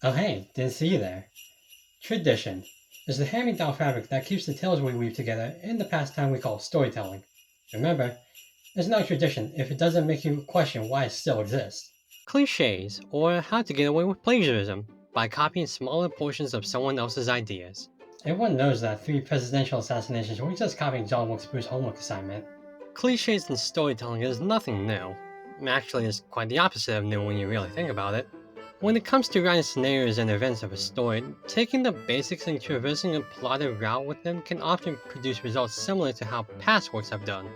Oh hey, didn't see you there. Tradition is the hand-me-down fabric that keeps the tales we weave together in the pastime we call storytelling. Remember, it's not tradition if it doesn't make you question why it still exists. Clichés, or how to get away with plagiarism, by copying smaller portions of someone else's ideas. Everyone knows that 3 presidential assassinations were just copying John Wilkes Booth's homework assignment. Clichés in storytelling is nothing new. Actually, it's quite the opposite of new when you really think about it. When it comes to writing scenarios and events of a story, taking the basics and traversing a plotted route with them can often produce results similar to how past works have done.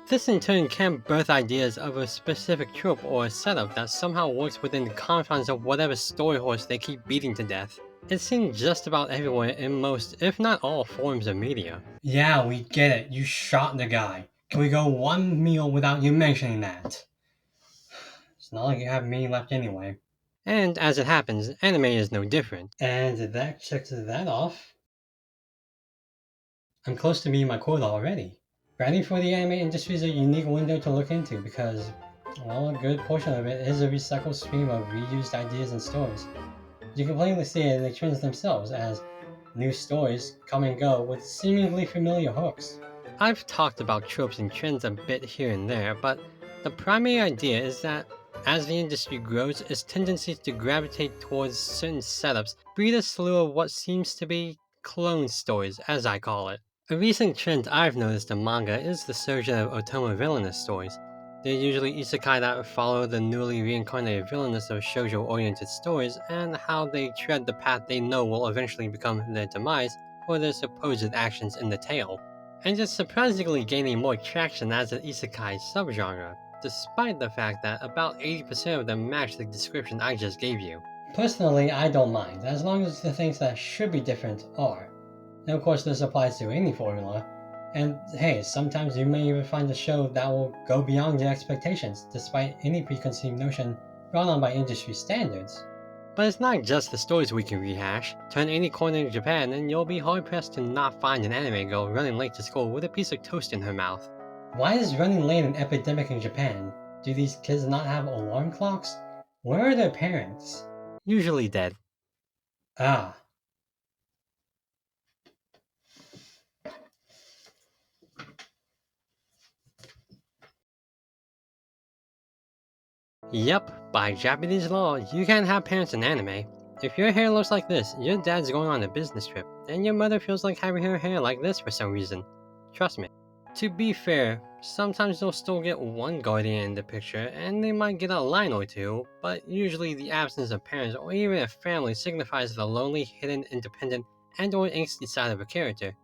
This in turn can birth ideas of a specific trope or a setup that somehow works within the confines of whatever story horse they keep beating to death. It's seen just about everywhere in most, if not all, forms of media. Yeah, we get it. You shot the guy. Can we go one meal without you mentioning that? It's not like you have meat left anyway. And as it happens, anime is no different. And that checks that off. I'm close to meeting my quota already. Writing for the anime industry is a unique window to look into because, well, a good portion of it is a recycled stream of reused ideas and stories. You can plainly see it in the trends themselves as new stories come and go with seemingly familiar hooks. I've talked about tropes and trends a bit here and there, but the primary idea is that as the industry grows, its tendencies to gravitate towards certain setups breed a slew of what seems to be clone stories, as I call it. A recent trend I've noticed in manga is the surge of otome villainous stories. They're usually isekai that follow the newly reincarnated villainous of shoujo-oriented stories and how they tread the path they know will eventually become their demise for their supposed actions in the tale. And it's surprisingly gaining more traction as an isekai subgenre, despite the fact that about 80% of them match the description I just gave you. Personally, I don't mind, as long as the things that should be different are. And of course, this applies to any formula. And hey, sometimes you may even find a show that will go beyond your expectations, despite any preconceived notion brought on by industry standards. But it's not just the stories we can rehash. Turn any corner in Japan and you'll be hard pressed to not find an anime girl running late to school with a piece of toast in her mouth. Why is running late an epidemic in Japan? Do these kids not have alarm clocks? Where are their parents? Usually dead. Ah, Yep, by Japanese law, you can't have parents in anime. If your hair looks like this, your dad's going on a business trip, and your mother feels like having her hair like this for some reason. Trust me. To be fair, sometimes they'll still get one guardian in the picture, and they might get a line or two, but usually the absence of parents or even a family signifies the lonely, hidden, independent, and or angsty side of a character.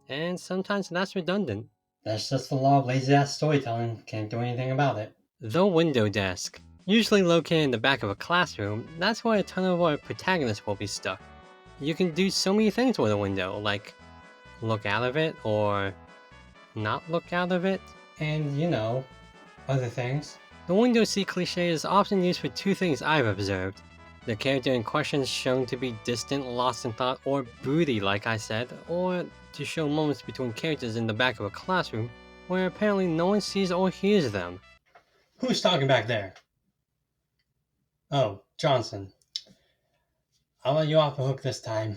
And sometimes that's redundant. that's just the law of lazy ass storytelling. Can't do anything about it. The window desk. Usually located in the back of a classroom, that's where a ton of our protagonists will be stuck. You can do so many things with a window, like look out of it or not look out of it. And, you know, other things. The window seat cliche is often used for two things I've observed. The character in question is shown to be distant, lost in thought, or broody, like I said, or to show moments between characters in the back of a classroom where apparently no one sees or hears them. Who's talking back there? Oh, Johnson. I'll let you off the hook this time.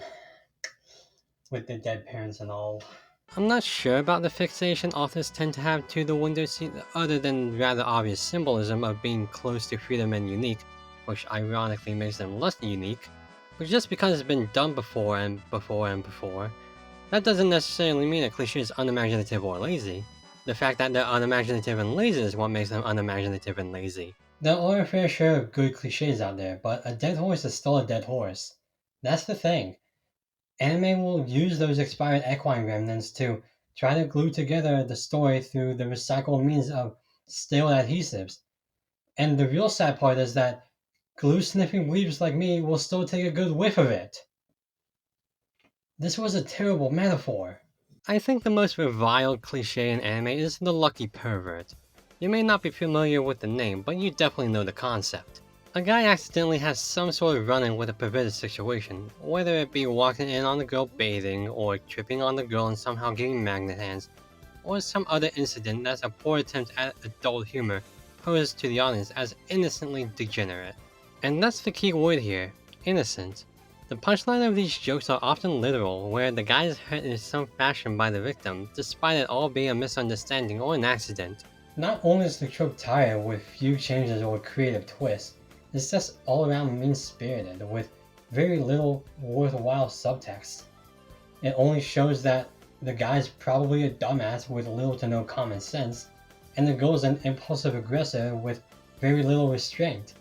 With the dead parents and all. I'm not sure about the fixation authors tend to have to the window seat other than rather obvious symbolism of being close to freedom and unique, which ironically makes them less unique. But just because it's been done before and before and before, that doesn't necessarily mean a cliche is unimaginative or lazy. The fact that they're unimaginative and lazy is what makes them unimaginative and lazy. There are a fair share of good cliches out there, but a dead horse is still a dead horse. That's the thing. Anime will use those expired equine remnants to try to glue together the story through the recycled means of stale adhesives. And the real sad part is that glue sniffing weebs like me will still take a good whiff of it. This was a terrible metaphor. I think the most reviled cliche in anime is the lucky pervert. You may not be familiar with the name, but you definitely know the concept. A guy accidentally has some sort of run-in with a perverted situation, whether it be walking in on the girl bathing, or tripping on the girl and somehow getting magnet hands, or some other incident that's a poor attempt at adult humor posed to the audience as innocently degenerate. And that's the key word here, innocent. The punchline of these jokes are often literal, where the guy is hurt in some fashion by the victim, despite it all being a misunderstanding or an accident. Not only is the trope tired with few changes or creative twists, it's just all around mean-spirited with very little worthwhile subtext. It only shows that the guy's probably a dumbass with little to no common sense, and the girl's an impulsive aggressor with very little restraint.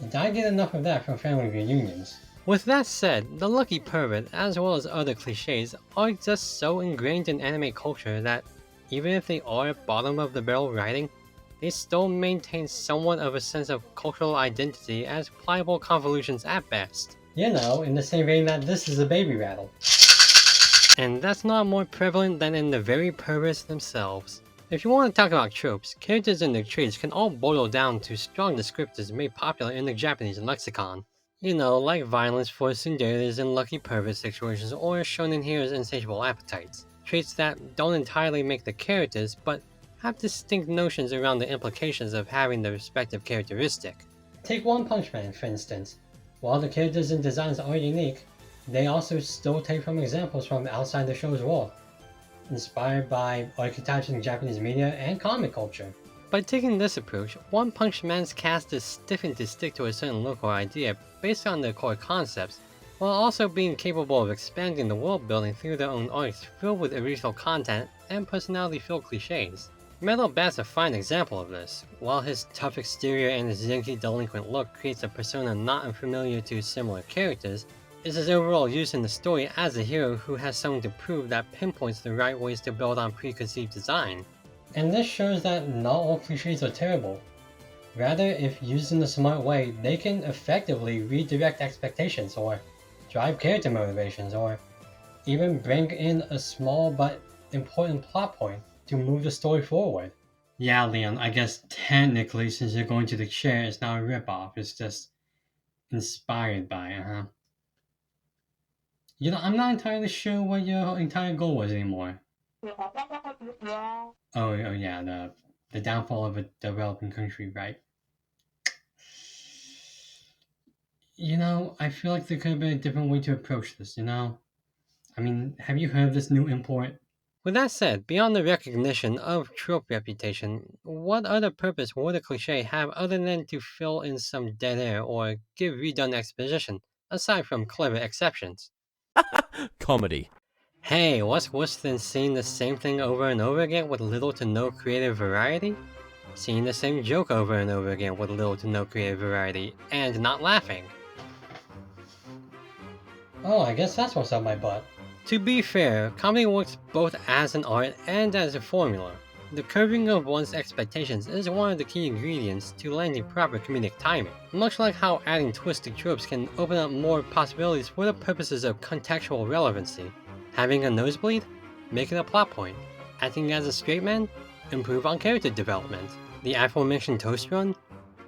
And I get enough of that from family reunions. With that said, the lucky pervert, as well as other cliches, are just so ingrained in anime culture that even if they are bottom of the barrel writing, they still maintain somewhat of a sense of cultural identity as pliable convolutions at best. You know, in the same vein that this is a baby rattle. And that's not more prevalent than in the very perverts themselves. If you want to talk about tropes, characters and their traits can all boil down to strong descriptors made popular in the Japanese lexicon. You know, like violence for tsunderes in lucky pervert situations or shonen heroes' insatiable appetites. Traits that don't entirely make the characters, but have distinct notions around the implications of having the respective characteristic. Take One Punch Man, for instance. While the characters and designs are unique, they also still take from examples from outside the show's world, inspired by archetypes in Japanese media and comic culture. By taking this approach, One Punch Man's cast is stiffened to stick to a certain local idea based on their core concepts, while also being capable of expanding the world building through their own arcs filled with original content and personality-filled cliches. Metal Bat's a fine example of this. While his tough exterior and his yankee delinquent look creates a persona not unfamiliar to similar characters, it's his overall use in the story as a hero who has something to prove that pinpoints the right ways to build on preconceived design. And this shows that not all cliches are terrible. Rather, if used in a smart way, they can effectively redirect expectations or drive character motivations or even bring in a small but important plot point to move the story forward. Yeah, Leon, I guess technically since you're going to the chair, it's not a ripoff, it's just inspired by it, huh? You know, I'm not entirely sure what your entire goal was anymore. Oh yeah, the downfall of a developing country, right? You know, I feel like there could have been a different way to approach this, you know? I mean, have you heard of this new import? With that said, beyond the recognition of trope reputation, what other purpose would a cliche have other than to fill in some dead air or give redone exposition, aside from clever exceptions? Comedy. Hey, what's worse than seeing the same thing over and over again with little to no creative variety? Seeing the same joke over and over again with little to no creative variety, and not laughing. Oh, I guess that's what's up my butt. To be fair, comedy works both as an art and as a formula. The curbing of one's expectations is one of the key ingredients to landing proper comedic timing, much like how adding twisted tropes can open up more possibilities for the purposes of contextual relevancy. Having a nosebleed? Make it a plot point. Acting as a straight man? Improve on character development. The aforementioned toast run?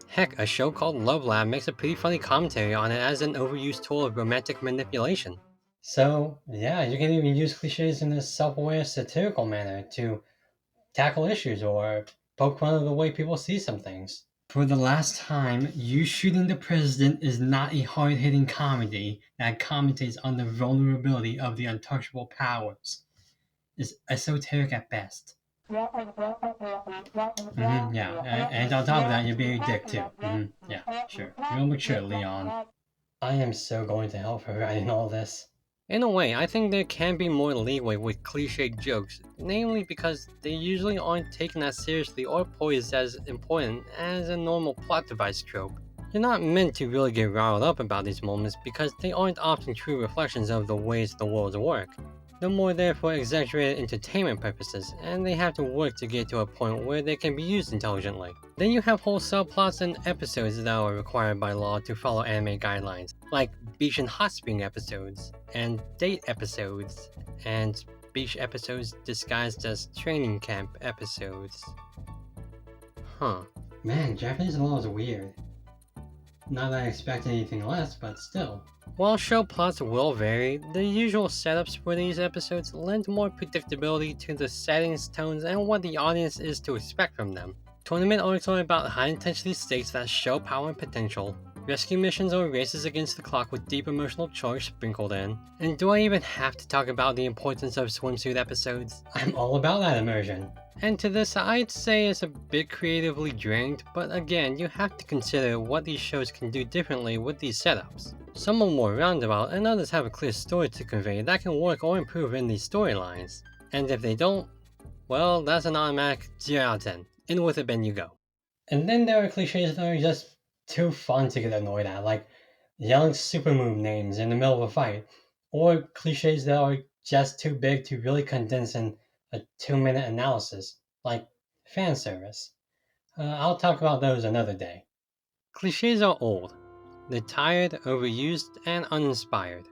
Heck, a show called Love Lab makes a pretty funny commentary on it as an overused tool of romantic manipulation. So, yeah, you can even use cliches in a self-aware, satirical manner to tackle issues or poke fun of the way people see some things. For the last time, You Shooting the President is not a hard-hitting comedy that commentates on the vulnerability of the untouchable powers. It's esoteric at best. Yeah, and on top of that, you're being a dick too. Yeah, sure. Real mature, Leon. I am so going to hell for writing all this. In a way, I think there can be more leeway with cliche jokes, namely because they usually aren't taken as seriously or poised as important as a normal plot device trope. You're not meant to really get riled up about these moments because they aren't often true reflections of the ways the worlds work. They're more there for exaggerated entertainment purposes, and they have to work to get to a point where they can be used intelligently. Then you have whole subplots and episodes that are required by law to follow anime guidelines, like beach and hot spring episodes, and date episodes, and beach episodes disguised as training camp episodes. Huh. Man, Japanese law is weird. Not that I expect anything less, but still. While show plots will vary, the usual setups for these episodes lend more predictability to the settings, tones, and what the audience is to expect from them. Tournament arcs are about high intensity stakes that show power and potential. rescue missions or races against the clock with deep emotional choice sprinkled in. And do I even have to talk about the importance of swimsuit episodes? I'm all about that immersion. And to this, I'd say it's a bit creatively drained, but again, you have to consider what these shows can do differently with these setups. Some are more roundabout, and others have a clear story to convey that can work or improve in these storylines. And if they don't, well, that's an automatic 0 out of 10. In with it, Ben, you go. And then there are cliches that are just too fun to get annoyed at, like yelling super move names in the middle of a fight, or cliches that are just too big to really condense in a 2-minute analysis, like fan service. I'll talk about those another day. Cliches are old. They're tired, overused, and uninspired.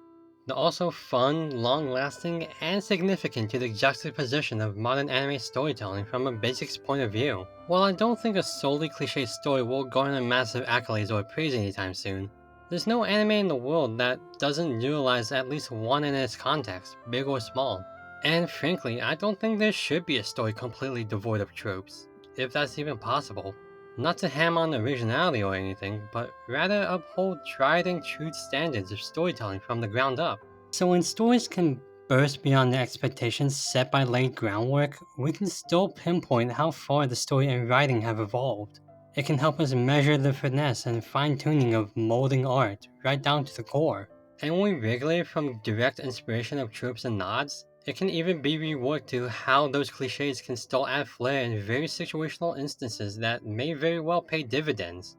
They're also fun, long-lasting, and significant to the juxtaposition of modern anime storytelling from a basics point of view. While I don't think a solely cliché story will garner massive accolades or praise anytime soon, there's no anime in the world that doesn't utilize at least one in its context, big or small. And frankly, I don't think there should be a story completely devoid of tropes, if that's even possible. Not to ham on originality or anything, but rather uphold tried and true standards of storytelling from the ground up. So when stories can burst beyond the expectations set by laid groundwork, we can still pinpoint how far the story and writing have evolved. It can help us measure the finesse and fine-tuning of molding art right down to the core. And when we regulate from direct inspiration of tropes and nods, it can even be reworked to how those cliches can still add flair in very situational instances that may very well pay dividends,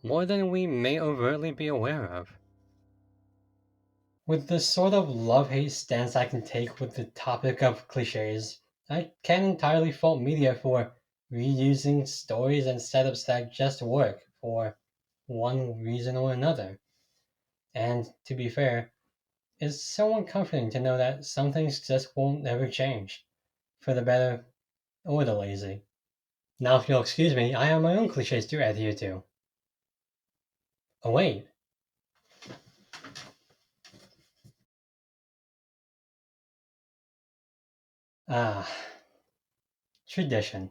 more than we may overtly be aware of. With the sort of love-hate stance I can take with the topic of cliches, I can't entirely fault media for reusing stories and setups that just work for one reason or another. And to be fair, it's somewhat comforting to know that some things just won't ever change, for the better or the lazy. Now, if you'll excuse me, I have my own cliches to adhere to. Oh, wait. Ah, tradition.